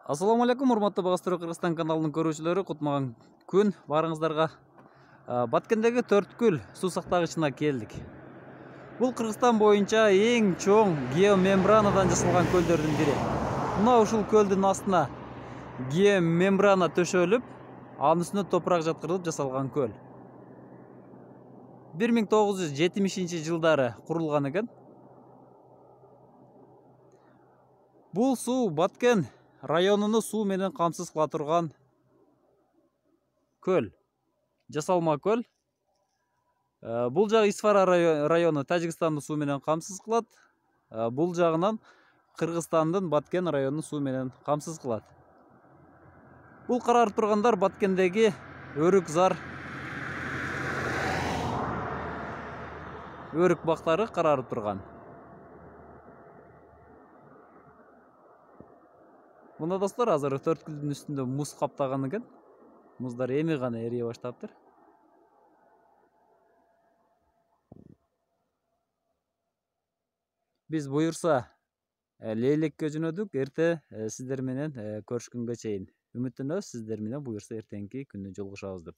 Ассаламу алейкум, урматтуу Багастыруу Кыргызстан каналынын көрүүчүлөрү, кутмаган күн барыңыздарга. Баткендеги Төрткүл суу сактагычына келдик. Бул Кыргызстан боюнча эң чоң геомембранадан жасалган көлдөрдүн бири. Мына ушул көлдүн астына геомембрана төшөлүп, анын үстүнө топурак жаткырылып жасалган көл. 1970-жылдары курулган экен. Бул суу Баткен районуну суу менен камсыз кыла турган көл. Жасалма көл. Бул жагы Исфара району Тажикстанды суу менен камсыз кылат. Бул жагынан Кыргызстандын Баткен районун суу менен камсыз кылат. Бул карап тургандар Баткендеги Өрүк-Зар өрүк бактары карап турган. Мына достор, азыр Төрткүлдүн үстүндө муз каптаган экен. Муздар эми гана эрие баштаптыр. Биз буюрса Лейлекке жөнөдүк. Эрте сиздер менен көрүшкөнгө чейин үмүттөнөбүз, сиздер менен буюрса эртеңки күнү жолугушабыз деп.